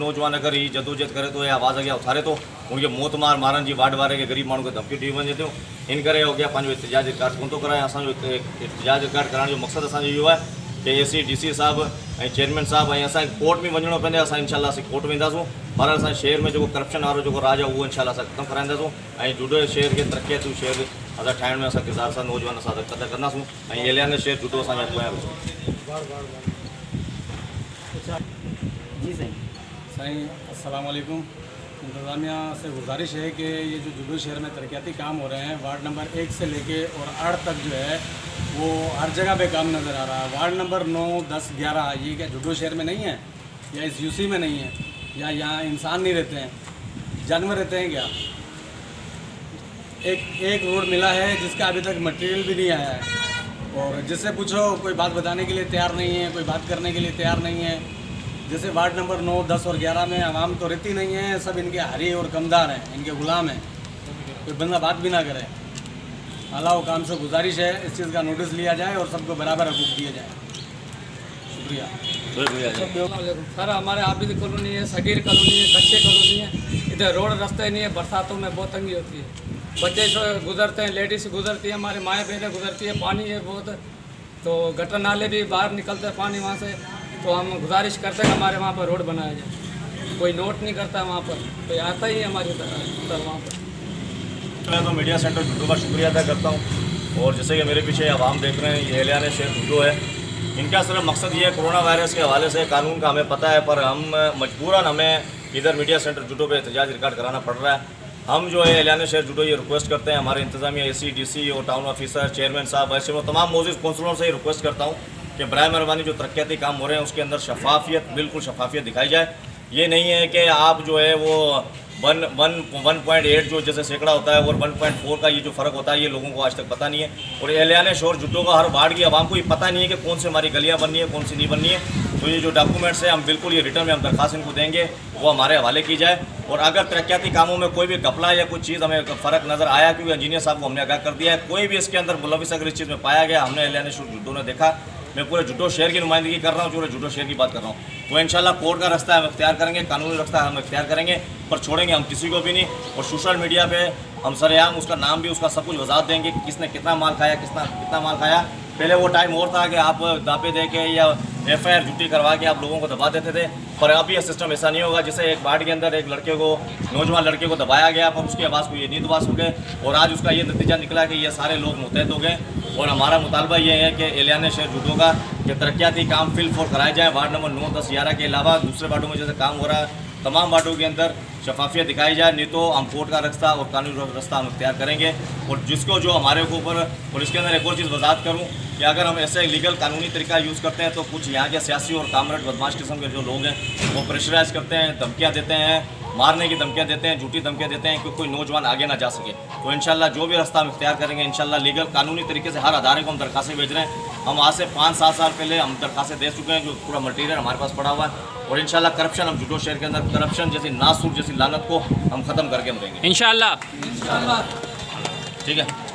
नौजवान अगर ये जदोजहद करे तो ये आवाज़ अगर उठारे तो उनके मौत मारन जी वार्ड वारे के गरीब मानू के धमकी दी वञे थियूं इन करे हो गया पंहिंजो एहतजाज रिकॉर्ड कोन थो कराए। असांजो एहतजाज रिकॉर्ड कराइण जो मक़सदु असांजो इहो आहे कि AC DC साहब ऐं चेयरमैन साहब ऐं असांखे कोर्ट में वञिणो पवंदो। असां इंशाल्लाह असीं कोर्ट वेंदासूं पर असां शहर में जेको करप्शन वारो जेको राज आहे उहो इंशाल्लाह असां ख़तमु कराईंदासूं ऐं जूडो शहर खे तरक़ियतू शहर असां ठाहिण में असां किरदार सां नौजवान असां क़दर कंदासूं ऐं एलियान शहर जूडो असांजा पोयां जी साईं अस्सलाम वालेकुम। इंतज़ामिया से गुजारिश है कि ये जो जूडो शहर में तरक्याती काम हो रहे हैं वार्ड नंबर 1 से लेके और 8 तक जो है वो हर जगह पे काम नज़र आ रहा है। वार्ड नंबर 9, 10, 11 ये क्या जूडो शहर में नहीं है या इस UC में नहीं है या यहाँ इंसान नहीं रहते हैं, जानवर रहते हैं क्या? एक रोड मिला है जिसका अभी तक मटेरियल भी नहीं आया है और जिससे पूछो कोई बात बताने के लिए तैयार नहीं है, कोई बात करने के लिए तैयार नहीं है। जैसे वार्ड नंबर 9, 10 और 11 में आवाम तो रहती नहीं है, सब इनके हरी और कमदार हैं, इनके गुलाम हैं, कोई बंदा बात भी ना करे। अल्लाह काम से गुजारिश है इस चीज़ का नोटिस लिया जाए और सबको बराबर हकूक़ दिए जाए। शुक्रिया। सर हमारे आबिद कॉलोनी है, सगीर कॉलोनी है, कच्चे कॉलोनी है, इधर रोड रास्ते नहीं है, बरसातों में बहुत तंगी होती है, बच्चे जो गुजरते हैं, लेडीज गुजरती है, हमारी माएँ बहनें गुजरती है, पानी है बहुत, तो गटर नाले भी बाहर निकलते हैं पानी वहाँ से। तो हम गुजारिश करते हैं हमारे वहाँ पर रोड बनाया जाए। कोई नोट नहीं करता वहाँ पर, कोई आता ही है हमारी तरफ वहाँ पर। मैं तो मीडिया सेंटर जूडो का शुक्रिया अदा करता हूँ और जैसे कि मेरे पीछे आवाम देख रहे हैं ये एलियान शहर जूडो है। इनका सिर्फ मकसद ये है कोरोना वायरस के हवाले से कानून का हमें पता है पर हम मजबूरन हमें इधर मीडिया सेंटर जूडो पे एहतजाज रिकॉर्ड कराना पड़ रहा है। हम जो है एलियान शहर जूडो ये रिक्वेस्ट करते हैं हमारे इंतजामिया AC DC और टाउन ऑफिसर चेयरमैन साहब ऐसे वो तमाम मौजूद कौंसलों से रिक्वेस्ट करता हूँ कि बराए मेहरबानी जो तरक्याती काम हो रहे हैं उसके अंदर शफाफियत बिल्कुल शफाफियत दिखाई जाए। ये नहीं है कि आप जो है वो 1.8 जो जैसे सैकड़ा होता है और 1.4 का ये जो फ़र्क होता है ये लोगों को आज तक पता नहीं है। और एलियान शहर जूडो का हर वार्ड की आवाम को ये पता नहीं है कि कौन से हमारी गलियाँ बननी है कौन सी नहीं बननी है। तो ये जो डॉक्यूमेंट्स है हम बिल्कुल ये रिटर्न में हम दरख्वास्त इनको देंगे वो हमारे हवाले की जाए। और अगर तरक्याती कामों में कोई भी घपला या कोई चीज़ हमें फ़र्क नज़र आया क्योंकि इंजीनियर साहब को हमने आगाह कर दिया है, कोई भी इसके अंदर मुलविस अगर इस चीज़ में पाया गया, हमने एलियान शहर जूडो ने देखा, मैं पूरे जूडो शहर की नुमाइंदगी कर रहा हूँ, पूरे जूडो शहर की बात कर रहा हूँ, तो इंशाल्लाह कोर्ट का रास्ता हम इख्तियार करेंगे, कानूनी रास्ता हम इख्तियार करेंगे पर छोड़ेंगे हम किसी को भी नहीं। और सोशल मीडिया पे हम सरेआम उसका नाम भी उसका सब कुछ वजाहत देंगे कि किसने कितना माल खाया कितना माल खाया। पहले वो टाइम और था कि आप दापे दे के या FIR झूठी करवा के आप लोगों को दबा देते थे, पर अब ये सिस्टम ऐसा नहीं होगा। जैसे एक वार्ड के अंदर एक लड़के को नौजवान लड़के को दबाया गया पर उसकी आवाज़ को ये नहीं दबा सके और आज उसका ये नतीजा निकला कि ये सारे लोग मुतहद हो गए। और हमारा मुतालबा ये है कि एलियान शहर जूडो का कि तरक्याती काम फिल फोर कराए जाए। वार्ड नंबर 9, 10, 11 के अलावा दूसरे वार्डों में जैसे काम हो रहा है तमाम वार्डों के अंदर शफाफियत दिखाई जाए, नहीं तो हम कोर्ट का रास्ता और कानूनी रास्ता हम इख्तियार करेंगे। और जिसको जो हमारे ऊपर और इसके अंदर एक और चीज़ वजाहत करूँ कि अगर हम ऐसे लीगल कानूनी तरीका यूज़ करते हैं तो कुछ यहाँ के सियासी और कामरेड बदमाश किस्म के जो लोग हैं वो प्रेशराइज करते हैं, धमकियाँ देते हैं, मारने की धमकियाँ देते हैं, झूठी धमकियाँ देते हैं कि कोई नौजवान आगे ना जा सके। तो इंशाल्लाह जो भी रास्ता हम इख्तियार करेंगे इंशाल्लाह लीगल कानूनी तरीके से हर अदारे को हम दरखास्तें भेज रहे हैं। हम आज से 5-7 साल पहले हम दरखास्तें दे चुके हैं, जो पूरा मटीरियल हमारे पास पड़ा हुआ है। और इंशाल्लाह करप्शन हम जूडो शहर के अंदर करप्शन जैसी नासूर जैसी लानत को हम ख़त्म करके मरेंगे इंशाल्लाह। इंशाल्लाह। ठीक है।